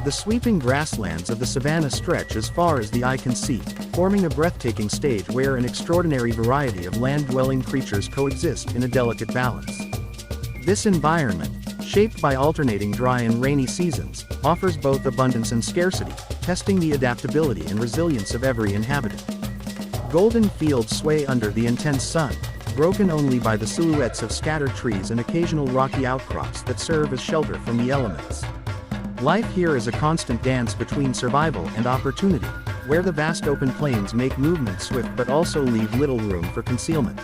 The sweeping grasslands of the savanna stretch as far as the eye can see, forming a breathtaking stage where an extraordinary variety of land-dwelling creatures coexist in a delicate balance. This environment, shaped by alternating dry and rainy seasons, offers both abundance and scarcity, testing the adaptability and resilience of every inhabitant. Golden fields sway under the intense sun, broken only by the silhouettes of scattered trees and occasional rocky outcrops that serve as shelter from the elements. Life here is a constant dance between survival and opportunity, where the vast open plains make movement swift but also leave little room for concealment.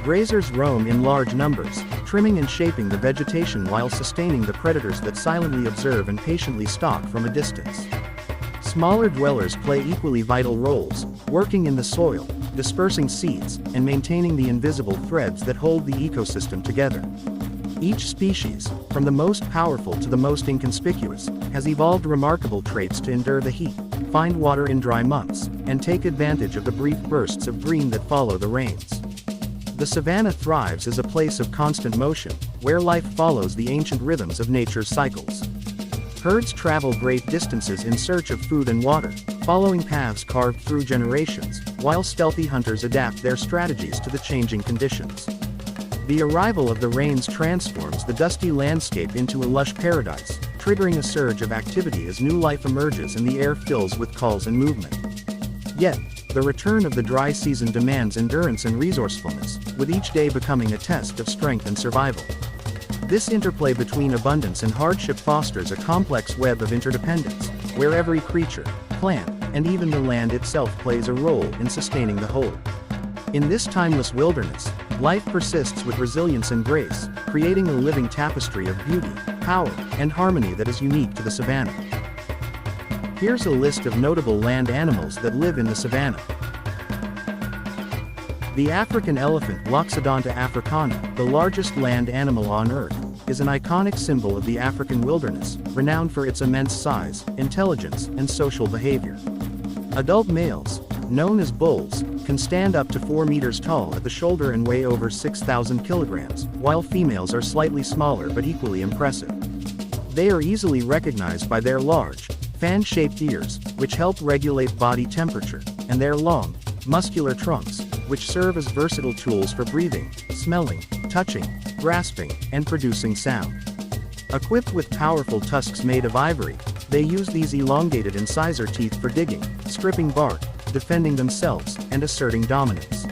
Grazers roam in large numbers, trimming and shaping the vegetation while sustaining the predators that silently observe and patiently stalk from a distance. Smaller dwellers play equally vital roles, working in the soil, dispersing seeds, and maintaining the invisible threads that hold the ecosystem together. Each species, from the most powerful to the most inconspicuous, has evolved remarkable traits to endure the heat, find water in dry months, and take advantage of the brief bursts of green that follow the rains. The savanna thrives as a place of constant motion, where life follows the ancient rhythms of nature's cycles. Herds travel great distances in search of food and water, following paths carved through generations, while stealthy hunters adapt their strategies to the changing conditions. The arrival of the rains transforms the dusty landscape into a lush paradise, triggering a surge of activity as new life emerges and the air fills with calls and movement. Yet, the return of the dry season demands endurance and resourcefulness, with each day becoming a test of strength and survival. This interplay between abundance and hardship fosters a complex web of interdependence, where every creature, plant, and even the land itself plays a role in sustaining the whole. In this timeless wilderness, life persists with resilience and grace, creating a living tapestry of beauty, power, and harmony that is unique to the savanna. Here's a list of notable land animals that live in the savanna. The African elephant, Loxodonta africana, the largest land animal on Earth, is an iconic symbol of the African wilderness, renowned for its immense size, intelligence, and social behavior. Adult males, known as bulls, can stand up to 4 meters tall at the shoulder and weigh over 6,000 kilograms, while females are slightly smaller but equally impressive. They are easily recognized by their large, fan-shaped ears, which help regulate body temperature, and their long, muscular trunks, which serve as versatile tools for breathing, smelling, touching, grasping, and producing sound. Equipped with powerful tusks made of ivory, they use these elongated incisor teeth for digging, stripping bark, defending themselves, and asserting dominance.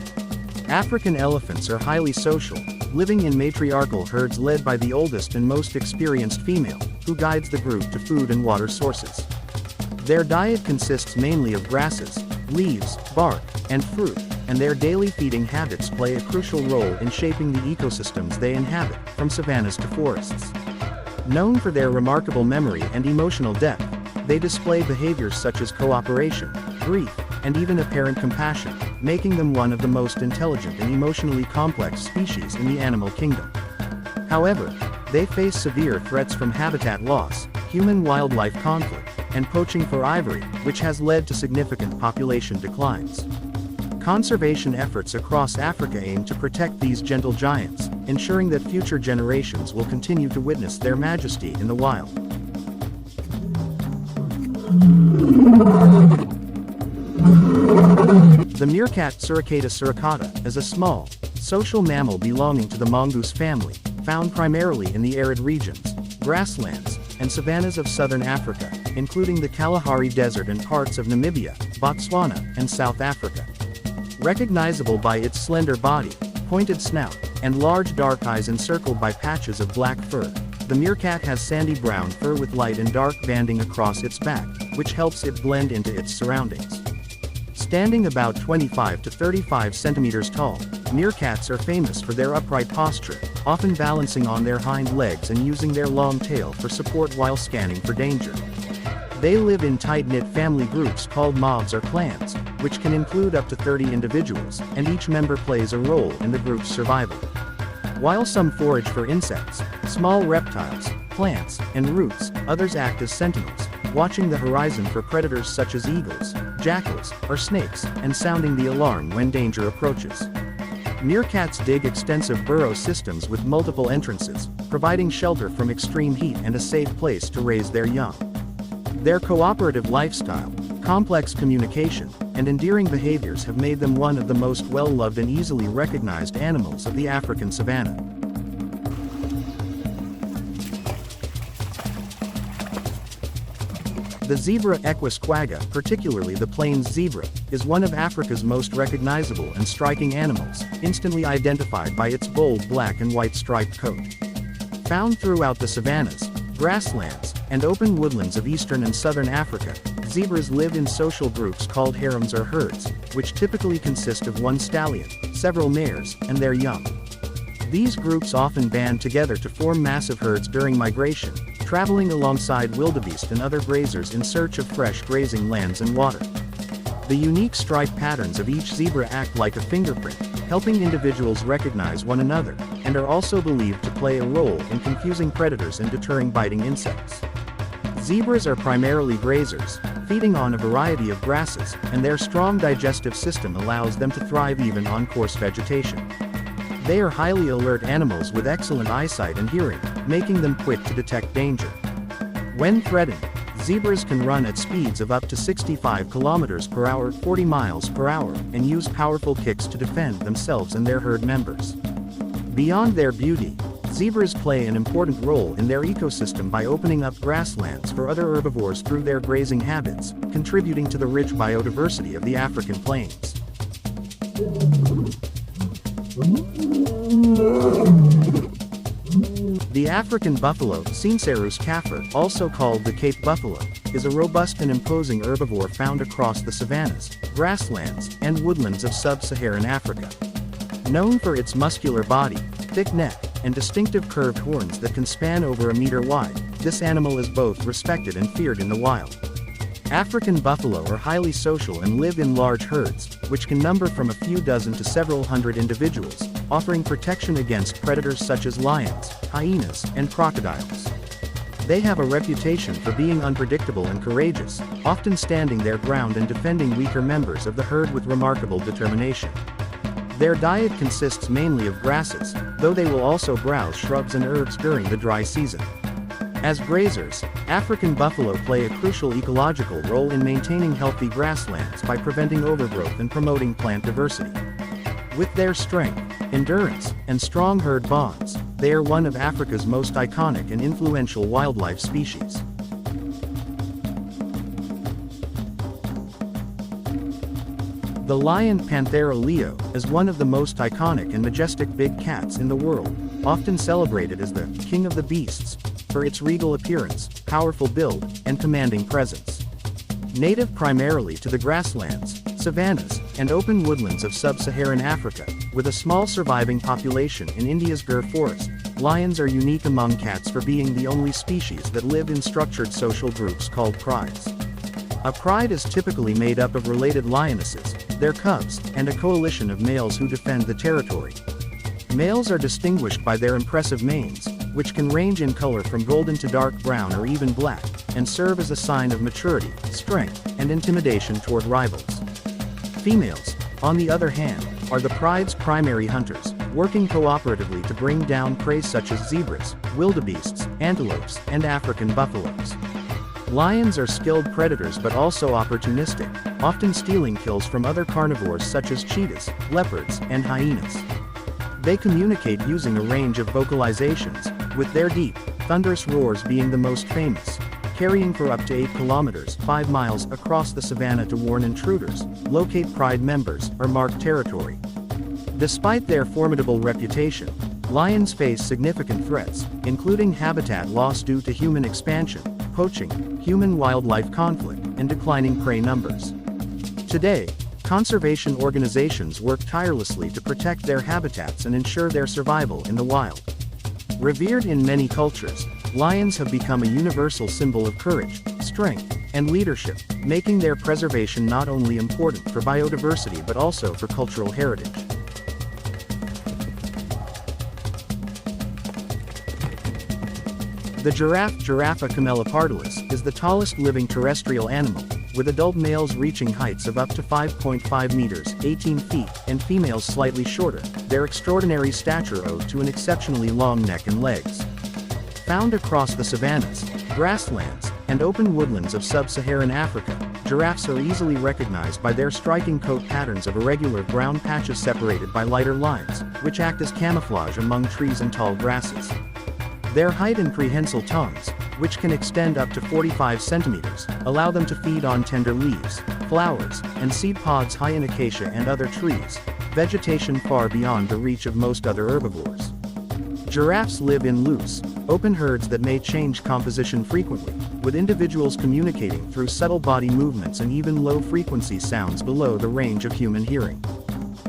African elephants are highly social, living in matriarchal herds led by the oldest and most experienced female, who guides the group to food and water sources. Their diet consists mainly of grasses, leaves, bark, and fruit, and their daily feeding habits play a crucial role in shaping the ecosystems they inhabit, from savannas to forests. Known for their remarkable memory and emotional depth, they display behaviors such as cooperation, grief, and even apparent compassion, making them one of the most intelligent and emotionally complex species in the animal kingdom. However, they face severe threats from habitat loss, human-wildlife conflict, and poaching for ivory, which has led to significant population declines. Conservation efforts across Africa aim to protect these gentle giants, ensuring that future generations will continue to witness their majesty in the wild. The meerkat, Suricata suricata, is a small, social mammal belonging to the mongoose family, found primarily in the arid regions, grasslands, and savannas of southern Africa, including the Kalahari Desert and parts of Namibia, Botswana, and South Africa. Recognizable by its slender body, pointed snout, and large dark eyes encircled by patches of black fur, the meerkat has sandy brown fur with light and dark banding across its back, which helps it blend into its surroundings. Standing about 25 to 35 centimeters tall, meerkats are famous for their upright posture, often balancing on their hind legs and using their long tail for support while scanning for danger. They live in tight-knit family groups called mobs or clans, which can include up to 30 individuals, and each member plays a role in the group's survival. While some forage for insects, small reptiles, plants, and roots, others act as sentinels, watching the horizon for predators such as eagles, jackals, or snakes, and sounding the alarm when danger approaches. Meerkats dig extensive burrow systems with multiple entrances, providing shelter from extreme heat and a safe place to raise their young. Their cooperative lifestyle, complex communication, and endearing behaviors have made them one of the most well-loved and easily recognized animals of the African savanna. The zebra Equus quagga, particularly the plains zebra, is one of Africa's most recognizable and striking animals, instantly identified by its bold black and white striped coat. Found throughout the savannas, grasslands, and open woodlands of eastern and southern Africa, zebras live in social groups called harems or herds, which typically consist of one stallion, several mares, and their young. These groups often band together to form massive herds during migration, traveling alongside wildebeest and other grazers in search of fresh grazing lands and water. The unique stripe patterns of each zebra act like a fingerprint, helping individuals recognize one another, and are also believed to play a role in confusing predators and deterring biting insects. Zebras are primarily grazers, feeding on a variety of grasses, and their strong digestive system allows them to thrive even on coarse vegetation. They are highly alert animals with excellent eyesight and hearing, making them quick to detect danger. When threatened, zebras can run at speeds of up to 65 km per hour, 40 miles per hour, and use powerful kicks to defend themselves and their herd members. Beyond their beauty, zebras play an important role in their ecosystem by opening up grasslands for other herbivores through their grazing habits, contributing to the rich biodiversity of the African plains. The African buffalo, Cincerus caffer, also called the Cape buffalo, is a robust and imposing herbivore found across the savannas, grasslands, and woodlands of sub-Saharan Africa. Known for its muscular body, thick neck, and distinctive curved horns that can span over a meter wide, this animal is both respected and feared in the wild. African buffalo are highly social and live in large herds, which can number from a few dozen to several hundred individuals, offering protection against predators such as lions, hyenas, and crocodiles. They have a reputation for being unpredictable and courageous, often standing their ground and defending weaker members of the herd with remarkable determination. Their diet consists mainly of grasses, though they will also browse shrubs and herbs during the dry season. As grazers, African buffalo play a crucial ecological role in maintaining healthy grasslands by preventing overgrowth and promoting plant diversity. With their strength, endurance, and strong herd bonds, they are one of Africa's most iconic and influential wildlife species. The lion Panthera leo is one of the most iconic and majestic big cats in the world, often celebrated as the king of the beasts, for its regal appearance, powerful build, and commanding presence. Native primarily to the grasslands, savannas, and open woodlands of sub-Saharan Africa, with a small surviving population in India's Gir forest, lions are unique among cats for being the only species that live in structured social groups called prides. A pride is typically made up of related lionesses, their cubs, and a coalition of males who defend the territory. Males are distinguished by their impressive manes, which can range in color from golden to dark brown or even black, and serve as a sign of maturity, strength, and intimidation toward rivals. Females, on the other hand, are the pride's primary hunters, working cooperatively to bring down prey such as zebras, wildebeests, antelopes, and African buffaloes. Lions are skilled predators but also opportunistic, often stealing kills from other carnivores such as cheetahs, leopards, and hyenas. They communicate using a range of vocalizations, with their deep, thunderous roars being the most famous, carrying for up to 8 kilometers, 5 miles across the savanna to warn intruders, locate pride members, or mark territory. Despite their formidable reputation, lions face significant threats, including habitat loss due to human expansion, poaching, human-wildlife conflict, and declining prey numbers. Today, conservation organizations work tirelessly to protect their habitats and ensure their survival in the wild. Revered in many cultures, lions have become a universal symbol of courage, strength, and leadership, making their preservation not only important for biodiversity but also for cultural heritage. The giraffe, Giraffa camelopardalis, is the tallest living terrestrial animal, with adult males reaching heights of up to 5.5 meters, 18 feet, and females slightly shorter, their extraordinary stature owed to an exceptionally long neck and legs. Found across the savannas, grasslands, and open woodlands of sub-Saharan Africa, giraffes are easily recognized by their striking coat patterns of irregular brown patches separated by lighter lines, which act as camouflage among trees and tall grasses. Their height and prehensile tongues, which can extend up to 45 centimeters, allow them to feed on tender leaves, flowers, and seed pods high in acacia and other trees, vegetation far beyond the reach of most other herbivores. Giraffes live in loose, open herds that may change composition frequently, with individuals communicating through subtle body movements and even low-frequency sounds below the range of human hearing.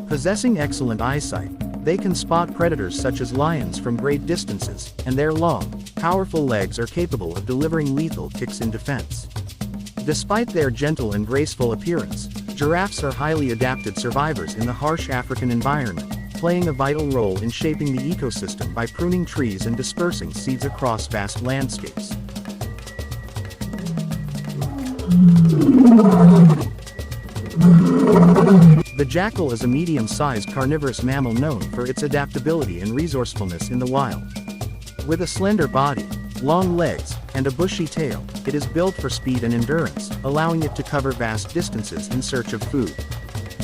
Possessing excellent eyesight, they can spot predators such as lions from great distances, and their long, powerful legs are capable of delivering lethal kicks in defense. Despite their gentle and graceful appearance, giraffes are highly adapted survivors in the harsh African environment, playing a vital role in shaping the ecosystem by pruning trees and dispersing seeds across vast landscapes. The jackal is a medium-sized carnivorous mammal known for its adaptability and resourcefulness in the wild. With a slender body, long legs, and a bushy tail, it is built for speed and endurance, allowing it to cover vast distances in search of food.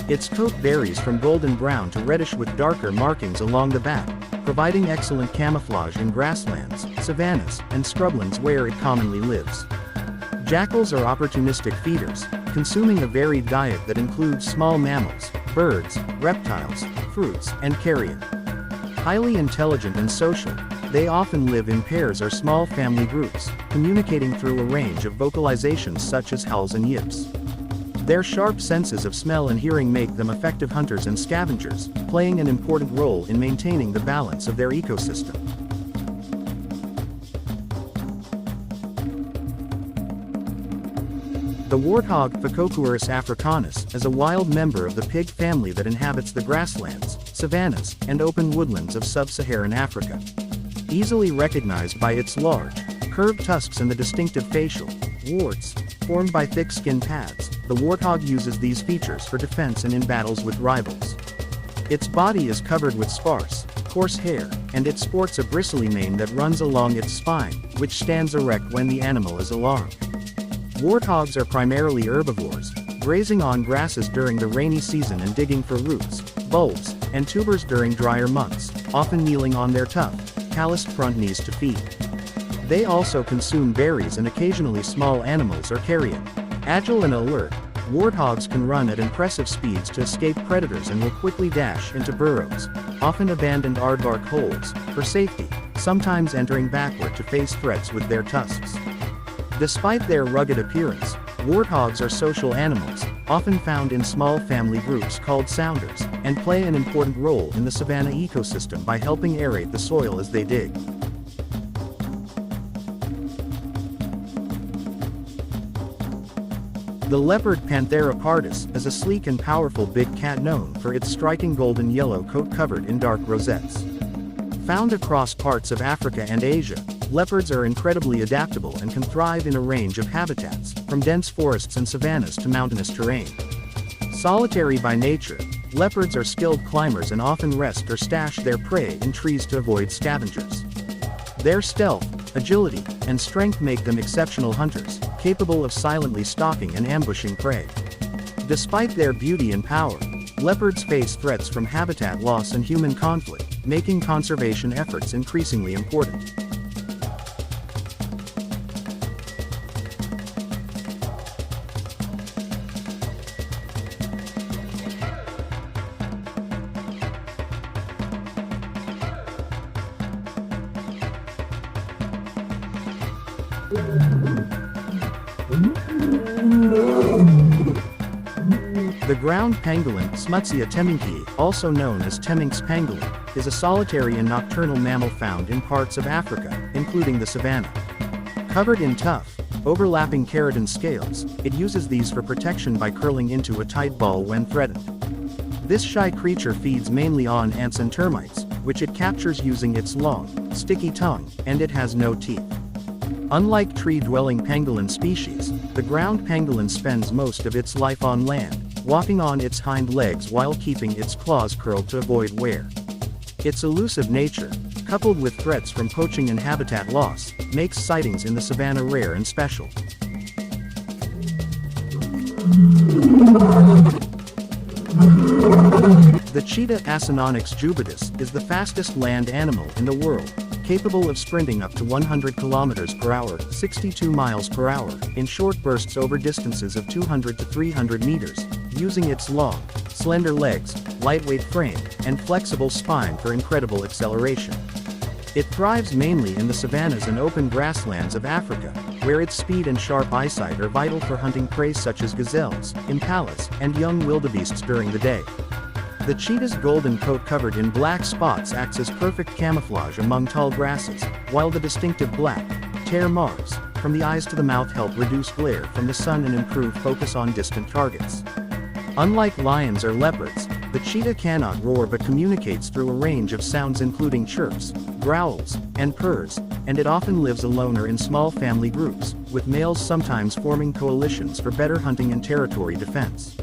Its coat varies from golden brown to reddish with darker markings along the back, providing excellent camouflage in grasslands, savannas, and scrublands where it commonly lives. Jackals are opportunistic feeders, consuming a varied diet that includes small mammals, birds, reptiles, fruits, and carrion. Highly intelligent and social, they often live in pairs or small family groups, communicating through a range of vocalizations such as howls and yips. Their sharp senses of smell and hearing make them effective hunters and scavengers, playing an important role in maintaining the balance of their ecosystem. The warthog Hippopotamus africanus is a wild member of the pig family that inhabits the grasslands, savannas, and open woodlands of sub-Saharan Africa. Easily recognized by its large, curved tusks and the distinctive facial warts formed by thick skin pads, the warthog uses these features for defense and in battles with rivals. Its body is covered with sparse, coarse hair, and it sports a bristly mane that runs along its spine, which stands erect when the animal is alarmed. Warthogs are primarily herbivores, grazing on grasses during the rainy season and digging for roots, bulbs, and tubers during drier months, often kneeling on their tough, calloused front knees to feed. They also consume berries and occasionally small animals or carrion. Agile and alert, warthogs can run at impressive speeds to escape predators and will quickly dash into burrows, often abandoned aardvark holes, for safety, sometimes entering backward to face threats with their tusks. Despite their rugged appearance, warthogs are social animals, often found in small family groups called sounders, and play an important role in the savanna ecosystem by helping aerate the soil as they dig. The leopard Panthera pardus is a sleek and powerful big cat known for its striking golden yellow coat covered in dark rosettes. Found across parts of Africa and Asia, leopards are incredibly adaptable and can thrive in a range of habitats, from dense forests and savannas to mountainous terrain. Solitary by nature, leopards are skilled climbers and often rest or stash their prey in trees to avoid scavengers. Their stealth, agility, and strength make them exceptional hunters, capable of silently stalking and ambushing prey. Despite their beauty and power, leopards face threats from habitat loss and human conflict, making conservation efforts increasingly important. The ground pangolin, Smutsia temminckii, also known as Temminck's pangolin, is a solitary and nocturnal mammal found in parts of Africa, including the savanna. Covered in tough, overlapping keratin scales, it uses these for protection by curling into a tight ball when threatened. This shy creature feeds mainly on ants and termites, which it captures using its long, sticky tongue, and it has no teeth. Unlike tree-dwelling pangolin species, the ground pangolin spends most of its life on land, walking on its hind legs while keeping its claws curled to avoid wear. Its elusive nature, coupled with threats from poaching and habitat loss, makes sightings in the savanna rare and special. The cheetah Acinonyx jubatus is the fastest land animal in the world, capable of sprinting up to 100 km per hour, 62 miles per hour, in short bursts over distances of 200 to 300 meters, using its long, slender legs, lightweight frame, and flexible spine for incredible acceleration. It thrives mainly in the savannas and open grasslands of Africa, where its speed and sharp eyesight are vital for hunting prey such as gazelles, impalas, and young wildebeests during the day. The cheetah's golden coat covered in black spots acts as perfect camouflage among tall grasses, while the distinctive black, tear marks, from the eyes to the mouth help reduce glare from the sun and improve focus on distant targets. Unlike lions or leopards, the cheetah cannot roar but communicates through a range of sounds including chirps, growls, and purrs, and it often lives alone or in small family groups, with males sometimes forming coalitions for better hunting and territory defense.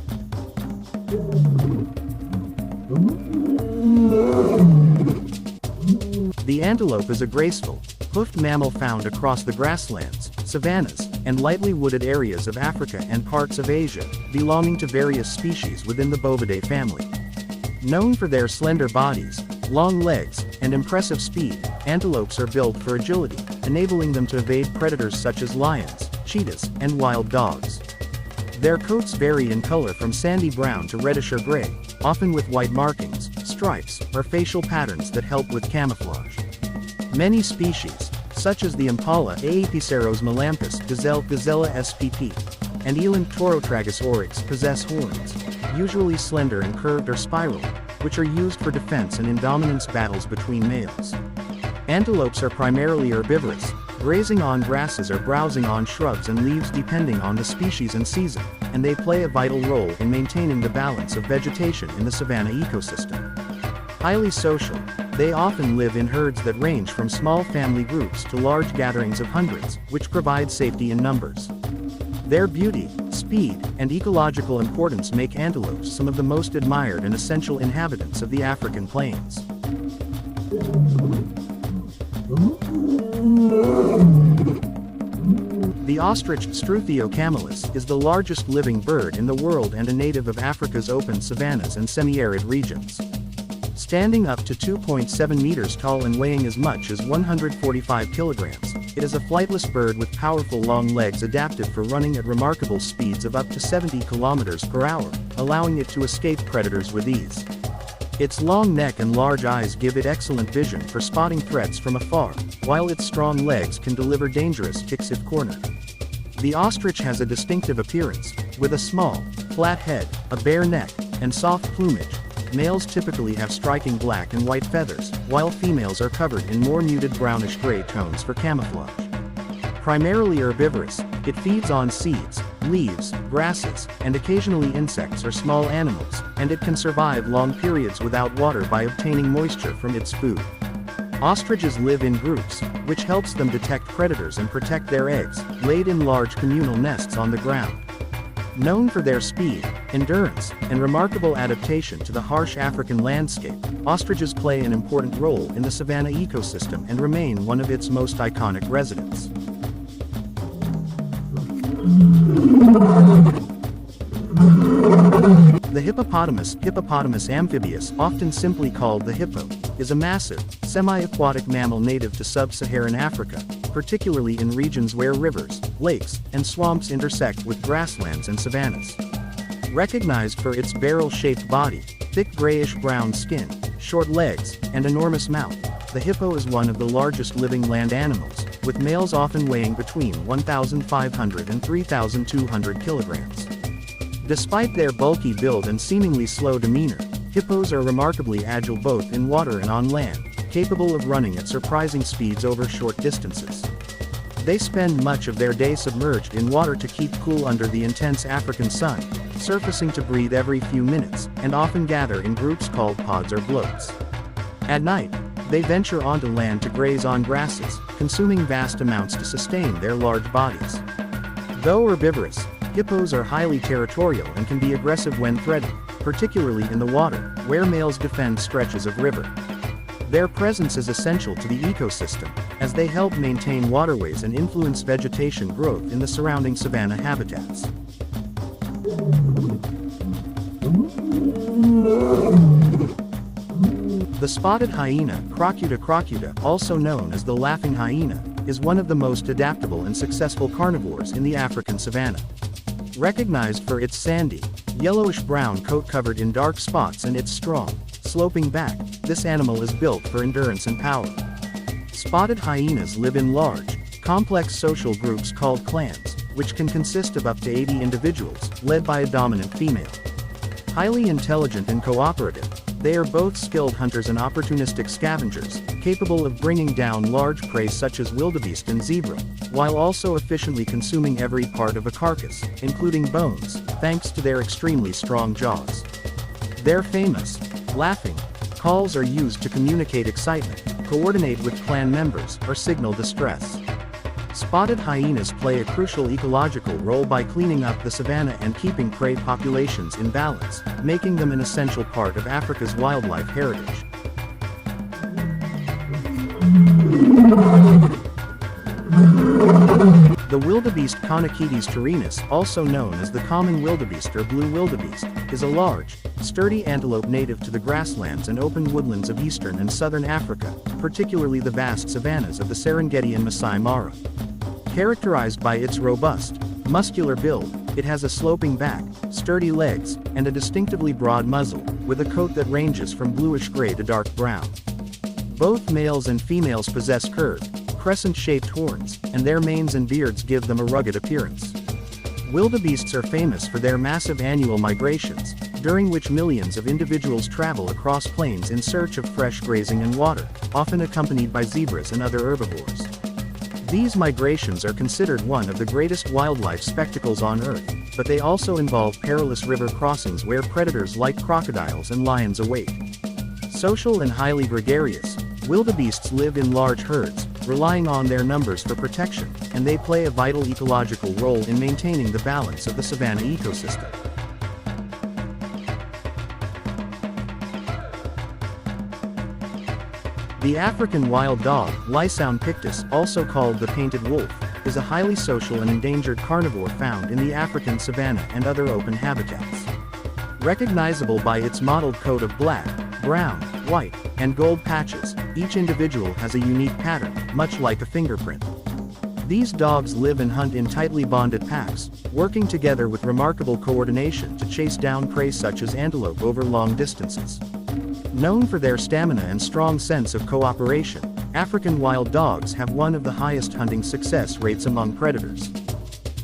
The antelope is a graceful, hoofed mammal found across the grasslands, savannas, and lightly wooded areas of Africa and parts of Asia, belonging to various species within the Bovidae family. Known for their slender bodies, long legs, and impressive speed, antelopes are built for agility, enabling them to evade predators such as lions, cheetahs, and wild dogs. Their coats vary in color from sandy brown to reddish or gray, often with white markings, stripes, or facial patterns that help with camouflage. Many species, such as the impala Aepiceros melampus, gazelle Gazella spp, and eland Taurotragus oryx possess horns, usually slender and curved or spiral, which are used for defense and in dominance battles between males. Antelopes are primarily herbivorous, grazing on grasses or browsing on shrubs and leaves depending on the species and season, and they play a vital role in maintaining the balance of vegetation in the savanna ecosystem. Highly social, they often live in herds that range from small family groups to large gatherings of hundreds, which provide safety in numbers. Their beauty, speed, and ecological importance make antelopes some of the most admired and essential inhabitants of the African plains. The ostrich Struthiocamelus is the largest living bird in the world and a native of Africa's open savannas and semi-arid regions. Standing up to 2.7 meters tall and weighing as much as 145 kilograms, it is a flightless bird with powerful long legs adapted for running at remarkable speeds of up to 70 kilometers per hour, allowing it to escape predators with ease. Its long neck and large eyes give it excellent vision for spotting threats from afar, while its strong legs can deliver dangerous kicks if cornered. The ostrich has a distinctive appearance, with a small, flat head, a bare neck, and soft plumage. Males typically have striking black and white feathers, while females are covered in more muted brownish-gray tones for camouflage. Primarily herbivorous, it feeds on seeds, leaves, grasses, and occasionally insects or small animals, and it can survive long periods without water by obtaining moisture from its food. Ostriches live in groups, which helps them detect predators and protect their eggs, laid in large communal nests on the ground. Known for their speed, endurance, and remarkable adaptation to the harsh African landscape, ostriches play an important role in the savanna ecosystem and remain one of its most iconic residents. The hippopotamus, Hippopotamus amphibius, often simply called the hippo, is a massive, semi-aquatic mammal native to sub-Saharan Africa, particularly in regions where rivers, lakes, and swamps intersect with grasslands and savannas. Recognized for its barrel-shaped body, thick grayish-brown skin, short legs, and enormous mouth, the hippo is one of the largest living land animals, with males often weighing between 1,500 and 3,200 kilograms. Despite their bulky build and seemingly slow demeanor, hippos are remarkably agile both in water and on land, capable of running at surprising speeds over short distances. They spend much of their day submerged in water to keep cool under the intense African sun, surfacing to breathe every few minutes, and often gather in groups called pods or bloats. At night, they venture onto land to graze on grasses, consuming vast amounts to sustain their large bodies. Though herbivorous, hippos are highly territorial and can be aggressive when threatened, particularly in the water, where males defend stretches of river. Their presence is essential to the ecosystem, as they help maintain waterways and influence vegetation growth in the surrounding savanna habitats. The spotted hyena, Crocuta crocuta, also known as the laughing hyena, is one of the most adaptable and successful carnivores in the African savanna. Recognized for its sandy, yellowish-brown coat covered in dark spots and its strong, sloping back, this animal is built for endurance and power. Spotted hyenas live in large, complex social groups called clans, which can consist of up to 80 individuals, led by a dominant female. Highly intelligent and cooperative, they are both skilled hunters and opportunistic scavengers, capable of bringing down large prey such as wildebeest and zebra, while also efficiently consuming every part of a carcass, including bones, thanks to their extremely strong jaws. Their famous, laughing, calls are used to communicate excitement, coordinate with clan members, or signal distress. Spotted hyenas play a crucial ecological role by cleaning up the savanna and keeping prey populations in balance, making them an essential part of Africa's wildlife heritage. The wildebeest Connochetes tyrrhenus, also known as the common wildebeest or blue wildebeest, is a large, sturdy antelope native to the grasslands and open woodlands of eastern and southern Africa, particularly the vast savannas of the Serengeti and Masai Mara. Characterized by its robust, muscular build, it has a sloping back, sturdy legs, and a distinctively broad muzzle, with a coat that ranges from bluish-gray to dark brown. Both males and females possess curved, crescent-shaped horns, and their manes and beards give them a rugged appearance. Wildebeests are famous for their massive annual migrations, during which millions of individuals travel across plains in search of fresh grazing and water, often accompanied by zebras and other herbivores. These migrations are considered one of the greatest wildlife spectacles on Earth, but they also involve perilous river crossings where predators like crocodiles and lions await. Social and highly gregarious, wildebeests live in large herds, relying on their numbers for protection, and they play a vital ecological role in maintaining the balance of the savanna ecosystem. The African wild dog, Lycaon pictus, also called the painted wolf, is a highly social and endangered carnivore found in the African savanna and other open habitats. Recognizable by its mottled coat of black, brown, white, and gold patches, each individual has a unique pattern, much like a fingerprint. These dogs live and hunt in tightly bonded packs, working together with remarkable coordination to chase down prey such as antelope over long distances. Known for their stamina and strong sense of cooperation, African wild dogs have one of the highest hunting success rates among predators.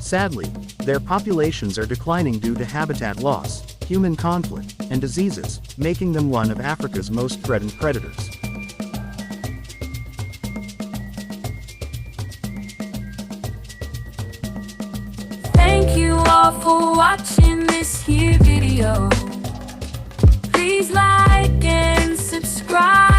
Sadly, their populations are declining due to habitat loss, human conflict, and diseases, making them one of Africa's most threatened predators. Thank you all for watching this here video. Please like and subscribe.